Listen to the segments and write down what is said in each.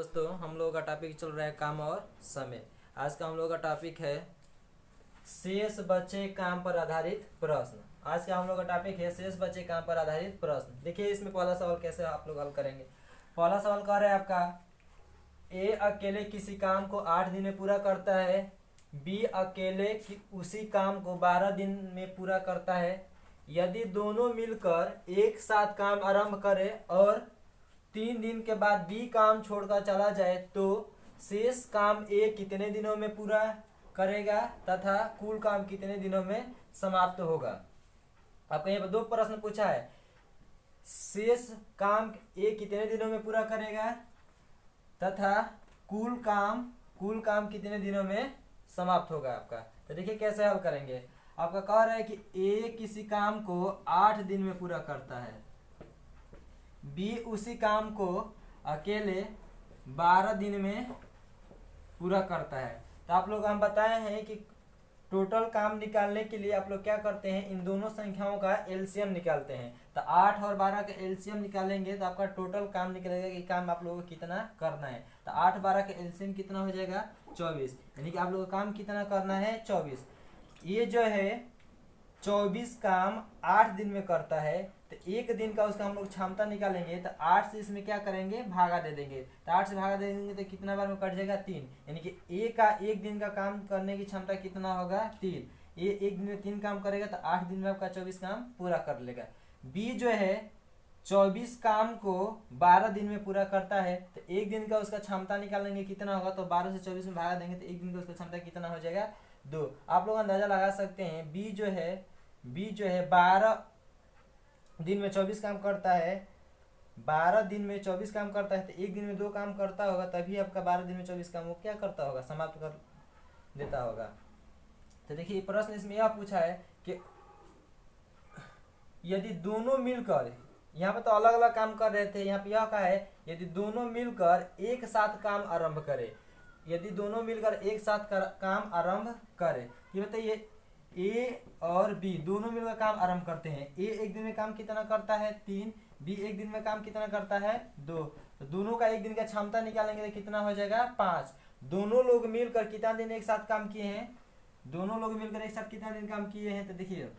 दोस्तों, हम लोगों का टॉपिक चल रहा है काम और समय। आज का हम लोगों का टॉपिक है शेष बचे काम पर आधारित प्रश्न। आज का हम लोग का टॉपिक है शेष बचे काम पर आधारित प्रश्न। देखिए इसमें पहला सवाल कैसे आप लोग हल करेंगे। पहला सवाल कह रहा है आपका, ए अकेले किसी काम को 8 दिन में पूरा करता है, बी अकेले उसी काम को 12 दिन में पूरा करता है। यदि दोनों मिलकर एक साथ काम आरंभ करें और 3 दिन के बाद बी काम छोड़कर चला जाए तो शेष काम ए कितने दिनों में पूरा करेगा तथा कुल काम कितने दिनों में समाप्त होगा। आपको यहाँ पर दो प्रश्न पूछा है, शेष काम ए कितने दिनों में पूरा करेगा तथा कुल काम कितने दिनों में समाप्त होगा आपका। तो देखिए कैसे हल करेंगे। आपका कह रहा है कि ए किसी काम को 8 दिन में पूरा करता है, बी उसी काम को अकेले 12 दिन में पूरा करता है। तो आप लोग हम बताए हैं कि टोटल काम निकालने के लिए आप लोग क्या करते हैं, इन दोनों संख्याओं का एलसीएम निकालते हैं। तो 8 और 12 का एलसीएम निकालेंगे तो आपका टोटल काम निकलेगा कि काम आप लोगों को कितना करना है। तो 8 12 का एलसीएम कितना हो जाएगा 24, यानी कि आप लोगों को काम कितना करना है 24। ये जो है 24 काम 8 दिन में करता है, तो एक दिन का उसका हम लोग क्षमता निकालेंगे तो 8 से इसमें क्या करेंगे भागा दे देंगे। तो 8 से भागा दे देंगे तो कितना बार में कट जाएगा 3, यानी कि ए का एक दिन का काम करने की क्षमता कितना होगा 3। ये एक दिन में 3 काम करेगा तो 8 दिन में आपका 24 काम पूरा कर लेगा। बी जो है 24 काम को 12 दिन में पूरा करता है, तो एक दिन का उसका क्षमता निकालेंगे कितना होगा, तो 12 से 24 में भागा देंगे तो एक दिन का उसका क्षमता कितना हो जाएगा 2। आप लोग अंदाजा लगा सकते हैं बी जो है 12 दिन में 24 काम करता है, 12 दिन में 24 काम करता है, तो एक दिन में 2 काम करता होगा, तभी आपका 12 दिन में 24 काम वो क्या करता होगा, समाप्त कर देता होगा। तो देखिए प्रश्न इसमें यह पूछा है कि यदि दोनों मिलकर, यहाँ पे तो अलग अलग काम कर रहे थे, यहाँ पे यह कहा है यदि दोनों मिलकर एक साथ काम आरंभ करे, यदि दोनों मिलकर एक साथ काम आरंभ करे। ये बताइए ए और बी दोनों मिलकर काम आरंभ करते हैं। ए एक दिन में काम कितना करता है 3, बी एक दिन में काम कितना करता है 2। तो दोनों का एक दिन का क्षमता निकालेंगे तो कितना हो जाएगा 5। दोनों लोग मिलकर कितना दिन एक साथ काम किए हैं, दोनों लोग मिलकर एक साथ कितना दिन काम किए हैं। तो देखिए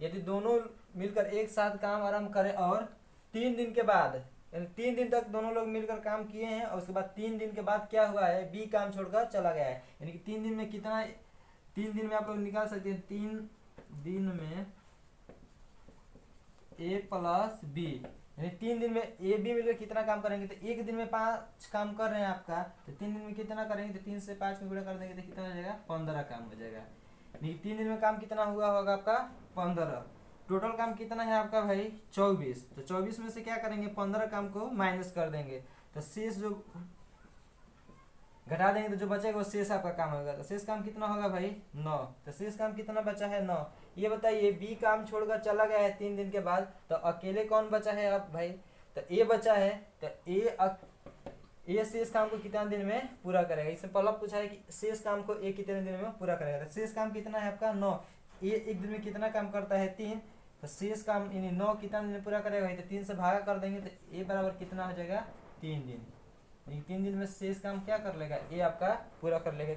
यदि दोनों मिलकर एक साथ काम आरंभ करें और 3 दिन के बाद, यानी 3 दिन तक दोनों लोग मिलकर काम किए हैं और उसके बाद 3 दिन के बाद क्या हुआ है, बी काम छोड़कर चला गया है, यानी कि 3 दिन में कितना, 3 दिन में आप लोग निकाल सकते हैं 3 दिन में ए प्लस बी, यानी 3 दिन में ए बी मिलकर कितना काम करेंगे। तो एक दिन में 5 काम कर रहे हैं आपका, तो 3 दिन में कितना करेंगे, तो 3 से 5 में गुणा कर देंगे तो कितना हो जाएगा 15 काम हो जाएगा। 3 दिन में काम कितना हुआ होगा आपका 15। टोटल काम कितना है आपका भाई 24। तो 24 में से क्या करेंगे 15 काम को माइनस कर देंगे, तो शेष जो घटा देंगे तो जो बचेगा वो शेष आपका काम होगा। तो शेष काम कितना होगा भाई 9। तो शेष काम कितना बचा है 9। ये बताइए बी काम छोड़कर चला गया है 3 दिन के बाद, तो अकेले कौन बचा है अब भाई, तो ए बचा है। तो ए शेष काम को कितना दिन में पूरा करेगा। इसमें पहला पूछा है कि शेष काम को ए कितने दिन में पूरा करेगा। तो शेष काम कितना है आपका 9। ए एक दिन में कितना काम करता है 3, तो शेष काम यानी 9 कितना दिन में पूरा करेगा, तो 3 से भागा कर देंगे तो ए बराबर कितना हो जाएगा 3 दिन। 3 दिन में शेष काम क्या कर लेगा ये आपका पूरा कर लेगा।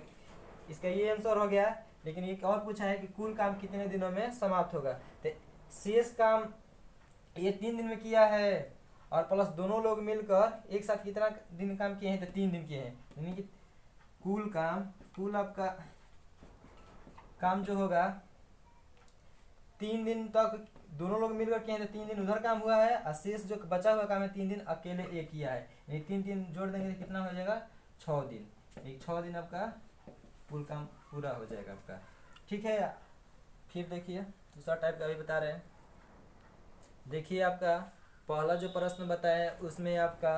इसका ये आंसर हो गया। लेकिन एक और पूछा है कि कुल काम कितने दिनों में समाप्त होगा। तो शेष काम ये 3 दिन में किया है और प्लस दोनों लोग मिलकर एक साथ कितना दिन काम किए हैं, तो 3 दिन किए हैं, यानी कि कुल आपका काम जो होगा 3 दिन तक दोनों लोग मिलकर किए हैं, तो 3 दिन उधर काम हुआ है और शेष जो बचा हुआ काम है 3 दिन अकेले ए किया है, यानी 3 जोड़ देंगे तो कितना हो जाएगा 6 दिन। 6 दिन आपका कुल काम पूरा हो जाएगा आपका। ठीक है, फिर देखिए दूसरा टाइप का भी बता रहे हैं। देखिए आपका पहला जो प्रश्न बताया उसमें आपका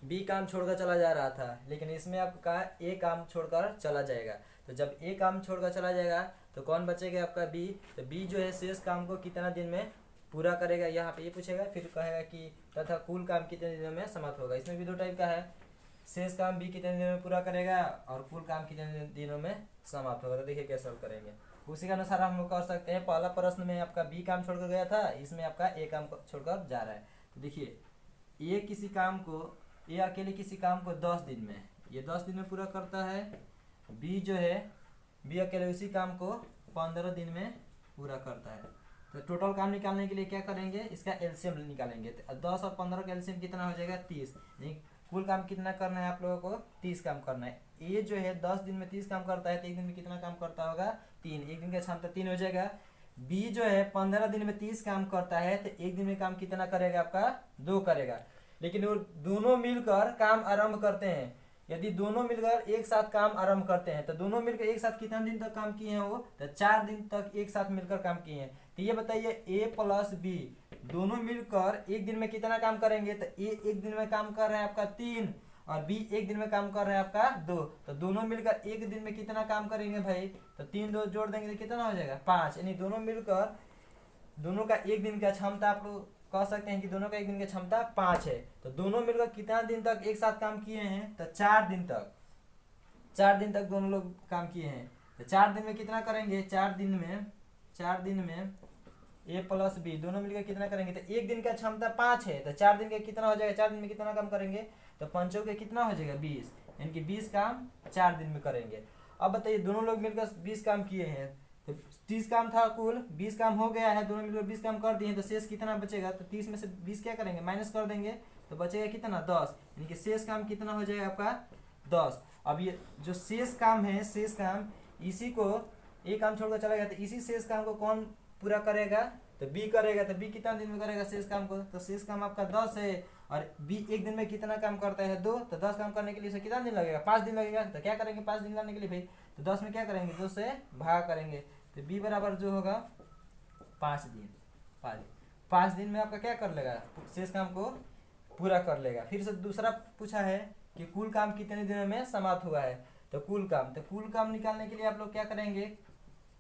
बी काम छोड़कर चला जा रहा था, लेकिन इसमें आपको कहा ए काम छोड़कर चला जाएगा। तो जब ए काम छोड़कर चला जाएगा तो कौन बचेगा आपका बी। तो बी जो है शेष काम को कितना दिन में पूरा करेगा, यहाँ पे ये पूछेगा, फिर कहेगा कि तथा कुल काम कितने दिनों में समाप्त होगा। इसमें भी 2 टाइप का है, शेष काम बी कितने दिनों में पूरा करेगा और कुल काम कितने दिनों में समाप्त होगा। तो देखिए कैसे हल करेंगे, उसी के अनुसार हम लोग कर सकते हैं। पहला प्रश्न में आपका बी काम छोड़कर गया था, इसमें आपका ए काम छोड़कर जा रहा है। तो देखिए ए किसी काम को, ए अकेले किसी काम को 10 दिन में, ये 10 दिन में पूरा करता है। बी जो है, बी अकेले उसी काम को 15 दिन में पूरा करता है। तो टोटल काम निकालने के लिए क्या करेंगे, इसका एलसीएम निकालेंगे। तो 10 और 15 का एलसीएम कितना हो जाएगा 30, यानी कुल काम कितना करना है आप लोगों को 30 काम करना है। ए जो है 10 दिन में 30 काम करता है, तो एक दिन में कितना काम करता होगा 3, एक दिन का क्षमता 3 हो जाएगा। बी जो है 15 दिन में 30 काम करता है, तो एक दिन में काम कितना करेगा आपका 2 करेगा। लेकिन वो दोनों मिलकर काम आरंभ करते हैं। यदि दोनों मिलकर एक साथ काम आरंभ करते हैं तो दोनों मिलकर एक साथ कितना दिन तक काम किए हैं वो, तो 4 दिन तक एक साथ मिलकर काम किए हैं। तो ये बताइए ए प्लस बी दोनों मिलकर एक दिन में कितना काम करेंगे, तो ए एक दिन में काम कर रहे हैं आपका 3 और बी एक दिन में काम कर रहे हैं आपका 2। तो दोनों मिलकर एक दिन में कितना काम करेंगे भाई, तो 3 2 जोड़ देंगे तो कितना हो जाएगा 5, यानी दोनों मिलकर दोनों का एक दिन का क्षमता आप लोग कह सकते हैं कि दोनों का एक दिन की क्षमता 5 है। तो दोनों मिलकर कितना दिन तक एक साथ काम किए हैं, तो 4 दिन तक, 4 दिन तक दोनों लोग काम किए हैं। तो 4 दिन में कितना करेंगे, 4 दिन में ए प्लस बी दोनों मिलकर कितना करेंगे, तो एक दिन का क्षमता 5 है, तो 4 दिन का कितना हो जाएगा, 4 दिन में कितना काम करेंगे, तो 5 का कितना हो जाएगा 20, यानी कि 20 काम 4 दिन में करेंगे। अब बताइए दोनों लोग मिलकर 20 काम किए हैं, तो 30 काम था, कुल 20 काम हो गया है, दोनों मिलकर 20 काम कर दिए हैं, तो शेष कितना बचेगा, तो 30 में से 20 क्या करेंगे माइनस कर देंगे, तो बचेगा कितना 10, यानी कि शेष काम कितना हो जाएगा आपका 10। अब ये जो शेष काम है, शेष काम इसी को एक काम छोड़कर चला गया, तो इसी शेष काम को कौन पूरा करेगा, तो बी करेगा। तो बी कितना दिन में करेगा शेष काम को, तो शेष काम आपका 10 है और बी एक दिन में कितना काम करता है 2, तो 10 काम करने के लिए कितना दिन लगेगा 5 दिन लगेगा। तो क्या करेंगे 5 दिन लाने के लिए भाई, तो 10 में क्या करेंगे 2 से भाग करेंगे, तो बी बराबर जो होगा 5 दिन। 5 दिन में आपका क्या कर लेगा, शेष काम को पूरा कर लेगा। फिर से दूसरा पूछा है कि कुल काम कितने दिनों में समाप्त हुआ है, तो कुल काम निकालने के लिए आप लोग क्या करेंगे,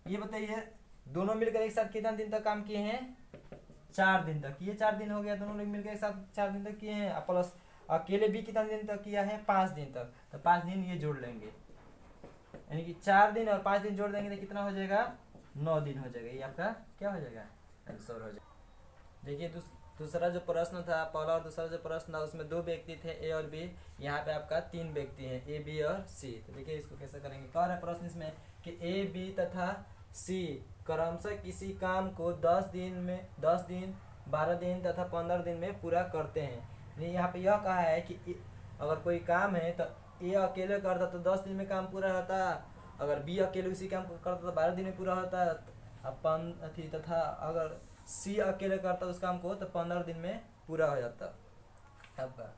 ये बताइए दोनों मिलकर एक साथ कितना दिन तक काम किए हैं 4 दिन तक, ये 4 दिन हो गया, दोनों लोग मिलकर एक साथ 4 दिन तक किए हैं, प्लस अकेले भी कितना दिन तक किया है 5 दिन तक, तो 5 दिन ये जोड़ लेंगे, यानी कि 4 दिन और 5 दिन जोड़ देंगे तो कितना हो जाएगा 9 दिन हो जाएगा। ये आपका क्या हो जाएगा आंसर हो जाएगा। देखिए दूसरा जो प्रश्न था, पहला और दूसरा जो प्रश्न था उसमें 2 व्यक्ति थे ए और बी, यहाँ पे आपका 3 व्यक्ति हैं ए बी और सी। तो देखिए इसको कैसे करेंगे, कह रहा है प्रश्न इसमें कि ए बी तथा सी क्रमशः किसी काम को 10 दिन 12 दिन तथा 15 दिन में पूरा करते हैं। यहाँ पे यह कहा है कि अगर कोई काम है तो ए अकेले करता तो 10 दिन में काम पूरा होता, अगर बी अकेले उसी काम को करता तो 12 दिन में पूरा होता, तथा अगर सी अकेले करता उस काम को तो 15 दिन में पूरा हो जाता आपका।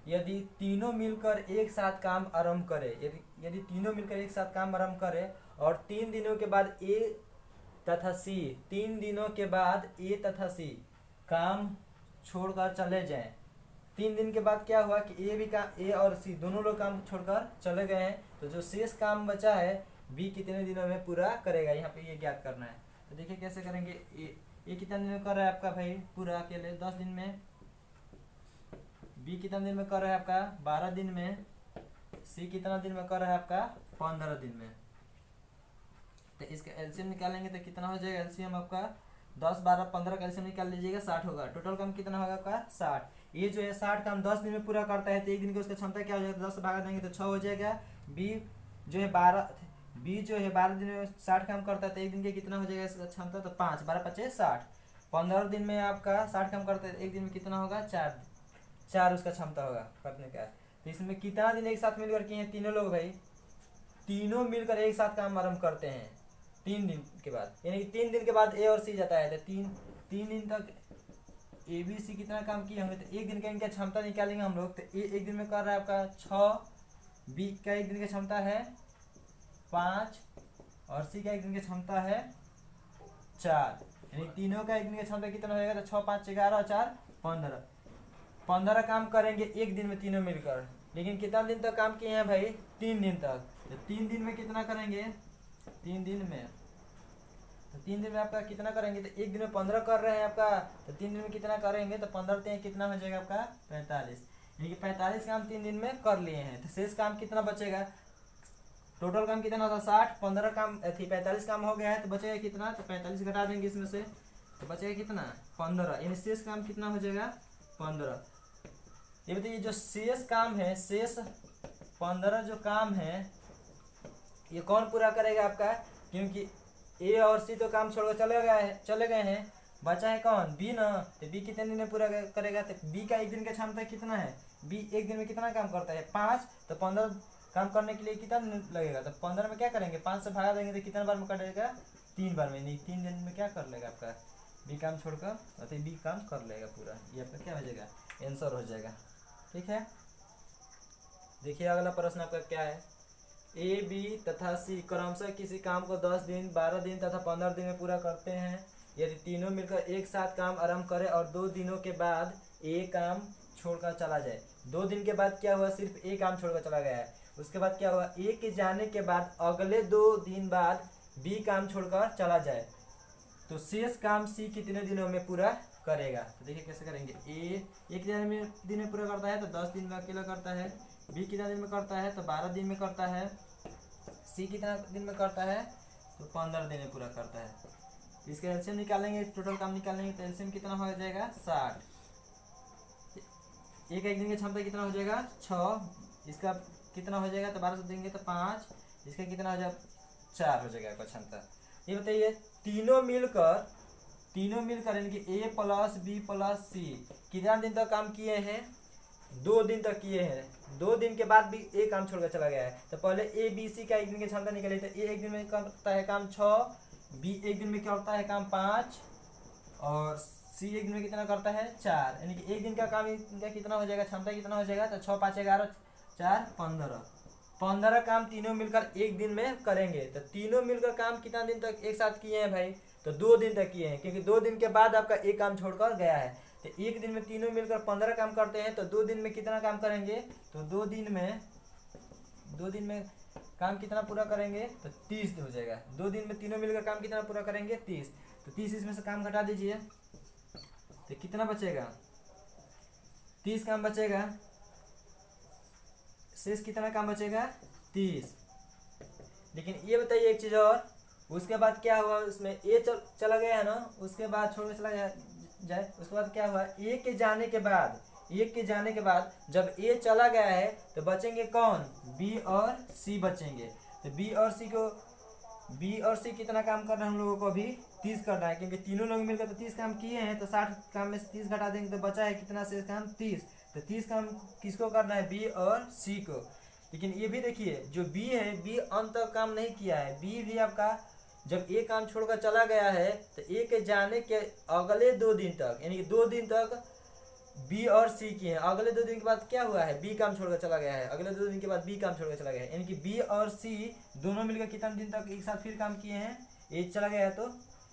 यदि तीनों मिलकर एक साथ काम आरंभ करे, यदि तीनों मिलकर एक साथ काम आरंभ करे और 3 दिनों के बाद ए तथा सी 3 दिनों के बाद ए तथा सी काम छोड़कर चले जाएं, 3 दिन के बाद क्या हुआ कि ए और सी दोनों लोग काम छोड़कर चले गए हैं, तो जो शेष काम बचा है बी कितने दिनों में पूरा करेगा, यहाँ पे ये ज्ञात करना है। तो देखिए कैसे करेंगे, ए कितने दिन में कर रहा है आपका भाई पूरा अकेले 10 दिन में, बी कितना दिन में कर रहा है आपका 12 दिन में, सी कितना दिन में कर रहा है आपका 15 दिन में। तो इसका एलसीएम निकालेंगे तो कितना हो जाएगा, एलसीएम आपका 10 12 15 का एलसीएम निकाल लीजिएगा 60 होगा। टोटल काम कितना होगा आपका 60। ये जो है 60 काम 10 दिन में पूरा करता है, तो एक दिन की उसका क्षमता क्या हो जाएगा, 10 से भागा देंगे तो 6 हो जाएगा। बी जो है 12 दिन में 60 काम करता है, तो एक दिन के कितना हो जाएगा इसका क्षमता, तो 5 12 5 60। 15 दिन में आपका 60 काम करता है, एक दिन में कितना होगा 4 उसका क्षमता होगा करने का। तो इसमें कितना दिन एक साथ मिलकर किए हैं तीनों लोग भाई, तीनों मिलकर एक साथ काम आरंभ करते हैं 3 दिन के बाद, यानी कि 3 दिन के बाद ए और सी जाता है, तो 3 दिन तक ए बी सी कितना काम किए होंगे, तो एक दिन का इनका क्षमता निकालेंगे हम लोग। तो ए एक दिन में कर रहा है आपका 6, बी का एक दिन की क्षमता है 5 और सी का एक दिन की क्षमता है 4, यानी तीनों का एक दिन की क्षमता कितना हो जाएगा, तो 6 5 11 और 4 15 काम करेंगे एक दिन में तीनों मिलकर। लेकिन कितना दिन तक काम किए हैं भाई 3 दिन तक, तो 3 दिन में कितना करेंगे, 3 दिन में आपका कितना करेंगे, तो एक दिन में 15 कर रहे हैं आपका, तो 3 दिन में कितना करेंगे, तो 15 कितना हो जाएगा आपका 45, यानी कि 45 काम 3 दिन में कर लिए हैं। तो शेष काम कितना बचेगा, टोटल काम कितना होता है 60, 15 काम 45 काम हो गया है, तो बचेगा कितना, तो 45 घटा देंगे इसमें से, तो बचेगा कितना 15, यानी शेष काम कितना हो जाएगा 15। ये बताइए जो शेष काम है, शेष 15 जो काम है ये कौन पूरा करेगा आपका, क्योंकि ए और सी तो काम छोड़कर चले गए हैं, बचा है कौन, बी ना। तो बी कितने दिन में पूरा करेगा, तो बी का एक दिन का क्षमता कितना है, बी एक दिन में कितना काम करता है 5, तो 15 काम करने के लिए कितना दिन लगेगा, तो 15 में क्या करेंगे 5 से भागा देंगे तो कितना बार में कटेगा 3 बार में, नहीं 3 दिन में क्या कर लेगा आपका बी काम छोड़कर, तो बी काम कर लेगा पूरा, ये आपका क्या हो जाएगा आंसर हो जाएगा। ठीक है, देखिए अगला प्रश्न आपका क्या है, ए बी तथा सी क्रमशः किसी काम को 10 दिन 12 दिन तथा 15 दिन में पूरा करते हैं। यदि तीनों मिलकर एक साथ काम आरंभ करें और 2 दिनों के बाद ए काम छोड़कर चला जाए। 2 दिन के बाद क्या हुआ, सिर्फ ए काम छोड़कर चला गया है। उसके बाद क्या हुआ, ए के जाने के बाद अगले 2 दिन बाद बी काम छोड़कर चला जाए, तो शेष काम सी कितने दिनों में पूरा करेगा। तो देखिए कैसे करेंगे, ए एक दिन में पूरा करता है तो 10 दिन में अकेला करता है, बी कितना दिन में करता है तो 12 दिन में करता है, सी कितना दिन में करता है तो 15 दिन में पूरा करता है। इसका एलसीएम निकालेंगे, टोटल काम निकालेंगे तो एलसीएम कितना हो जाएगा 60। एक दिन की क्षमता कितना हो जाएगा 6, इसका कितना हो जाएगा तो 12 से देंगे तो 5, इसका कितना हो जाएगा 4 हो जाएगा आपका क्षमता। ये बताइए तीनों मिलकर यानी कि ए प्लस बी प्लस सी कितना दिन तक काम किए हैं, 2 दिन तक किए हैं। 2 दिन के बाद भी ए काम छोड़कर चला गया है, तो पहले ए बी सी का एक दिन की क्षमता निकाली, तो ए एक दिन में करता है काम 6, बी एक दिन में करता है काम 5 और सी एक दिन में कितना करता है 4, यानी कि एक दिन का काम इनका कितना हो जाएगा, क्षमता कितना हो जाएगा, तो 6 5 11 4 15 काम तीनों मिलकर एक दिन में करेंगे। तो तीनों मिलकर काम कितना दिन तक एक साथ किए हैं भाई, तो 2 दिन तक किए हैं, क्योंकि 2 दिन के बाद आपका एक काम छोड़कर गया है। तो एक दिन में तीनों मिलकर 15 काम करते हैं, तो 2 दिन में कितना काम करेंगे, तो 2 दिन में काम कितना पूरा करेंगे तो 30 हो जाएगा। 2 दिन में तीनों मिलकर काम कितना पूरा करेंगे 30, तो 30 इसमें से काम घटा दीजिए तो कितना बचेगा 30 काम बचेगा, शेष कितना काम बचेगा 30। लेकिन ये बताइए एक चीज और, उसके बाद क्या हुआ, उसमें ए चला गया है ना, उसके बाद छोड़ के चला जाए, उसके बाद क्या हुआ, ए के जाने के बाद जब ए चला गया है तो बचेंगे कौन, बी और सी बचेंगे। तो बी और सी कितना काम कर रहे हैं हम लोगों को अभी 30 करना है, क्योंकि तीनों लोग मिलकर तो 30 काम किए हैं, तो 60 काम में से 30 घटा देंगे तो बचा है कितना शेष काम 30। तो 30 काम किसको करना है, बी और सी को। लेकिन ये भी देखिए जो बी है, बी अंत तक काम नहीं किया है, बी भी आपका जब ए काम छोड़कर चला गया है तो ए के जाने के अगले 2 दिन तक यानी कि 2 दिन तक बी और सी किए हैं। अगले 2 दिन के बाद क्या हुआ है, बी काम छोड़कर चला गया है, अगले 2 दिन के बाद बी काम छोड़कर चला गया है, यानी कि बी और सी दोनों मिलकर कितना दिन तक एक साथ फिर काम किए हैं, ए चला गया है तो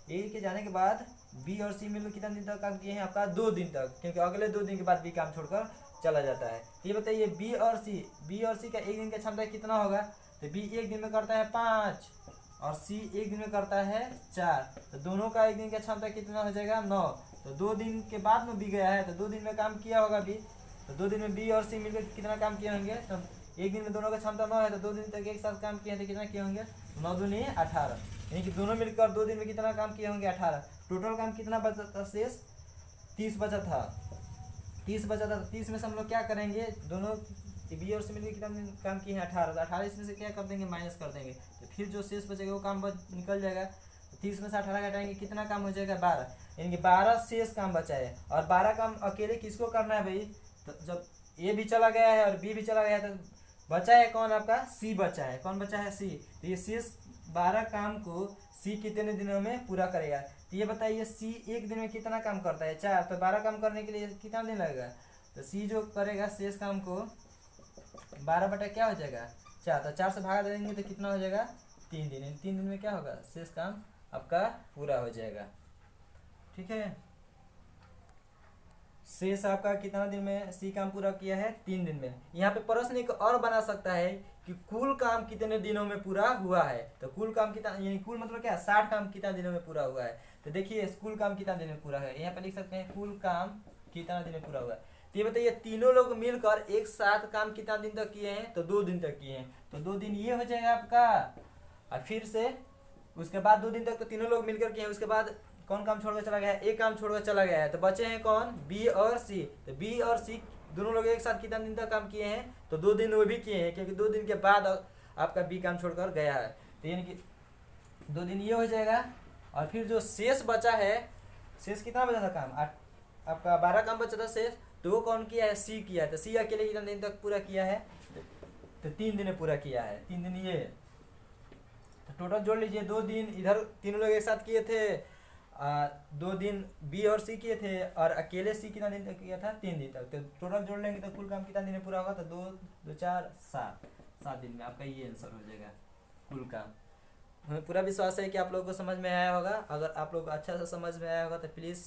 ए के जाने के बाद बी और सी मिलकर कितना दिन तक काम किए हैं आपका 2 दिन तक, क्योंकि अगले 2 दिन के बाद बी काम छोड़कर चला जाता है। ये बताइए बी और सी का एक दिन का क्षमता कितना होगा, तो बी एक दिन में करता है 5 और सी एक दिन में करता है 4, तो दोनों का एक दिन का क्षमता कितना हो जाएगा 9। तो 2 दिन के बाद में बी गया है तो 2 दिन में काम किया होगा बी, तो 2 दिन में बी और सी मिलकर कितना काम किए होंगे, तो एक दिन में दोनों का क्षमता 9 है, तो 2 दिन तक एक साथ काम किए हैं तो कितना किए होंगे 9 दूनी 18, यानी कि दोनों मिलकर 2 दिन में कितना काम किए होंगे 18। टोटल काम कितना बचा था शेष 30 बचा था, 30 में से हम लोग क्या करेंगे, दोनों बी और सी मिलकर कितना काम किए हैं 18, तो 18 इसमें से क्या कर देंगे माइनस कर देंगे, तो फिर जो शेष बचेगा वो काम निकल जाएगा। 30 में से 18 घटाएंगे कितना काम हो जाएगा 12, यानी कि 12 शेष काम बचा है। और 12 काम अकेले किसको करना है भाई, तो जब ए भी चला गया है और बी भी चला गया है तो बचा है कौन आपका सी बचा है, कौन बचा है सी। तो ये शेष 12 काम को सी कितने दिनों में पूरा करेगा, तो ये बताइए सी एक दिन में कितना काम करता है 4, तो 12 काम करने के लिए कितना दिन लगेगा, तो सी जो करेगा शेष काम को 12 बटा क्या हो जाएगा 4, तो 4 से भागा देंगे तो कितना हो जाएगा 3 दिन, 3 दिन में क्या होगा शेष काम आपका पूरा हो जाएगा। ठीक है, शेष आपका कितना दिन में सी काम पूरा किया है 3 दिन में। यहाँ पे प्रश्न एक और बना सकता है कि कुल काम कितने दिनों में पूरा हुआ है, तो कुल काम कितना यानी कुल मतलब क्या 60 काम कितना दिनों में पूरा हुआ है, तो देखिए कुल काम कितना दिन में पूरा है, यहाँ पे लिख सकते हैं कुल काम कितना दिन में पूरा हुआ है। तो ये बताइए तीनों लोग मिलकर एक साथ काम कितना दिन तक किए हैं, तो 2 दिन तक किए हैं, तो 2 दिन ये हो जाएगा आपका, और फिर से उसके बाद 2 दिन तक तो तीनों लोग मिलकर किए हैं, उसके बाद कौन काम छोड़कर चला गया है, एक काम छोड़कर चला गया है, तो बचे हैं कौन बी और सी। तो बी और सी दोनों लोग एक साथ कितना दिन तक काम किए हैं, तो 2 दिन वो भी किए हैं, क्योंकि 2 दिन के बाद आपका बी काम छोड़कर गया है, तो यानी कि 2 दिन ये हो जाएगा। और फिर जो शेष बचा है, शेष कितना बचा था काम, आपका 12 काम बचा था शेष, तो वो कौन किया है, सी किया है। तो सी अकेले कितना दिन तक पूरा किया है, तो 3 दिन में पूरा किया है, 3 दिन ये। तो टोटल जोड़ लीजिए, 2 दिन इधर तीनों लोग एक साथ किए थे, 2 दिन बी और सी किए थे, और अकेले सी कितना दिन तक किया था, 3 दिन तक। तो टोटल जोड़ लेंगे तो कुल काम कितना दिन में पूरा होगा, तो 2 2 4 7 7 दिन में आपका ये आंसर हो जाएगा कुल काम। हमें पूरा विश्वास है कि आप लोगों को समझ में आया होगा। अगर आप लोग को अच्छा से समझ में आया होगा तो प्लीज़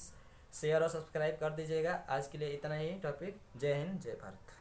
शेयर और सब्सक्राइब कर दीजिएगा। आज के लिए इतना ही टॉपिक। जय हिंद, जय भारत।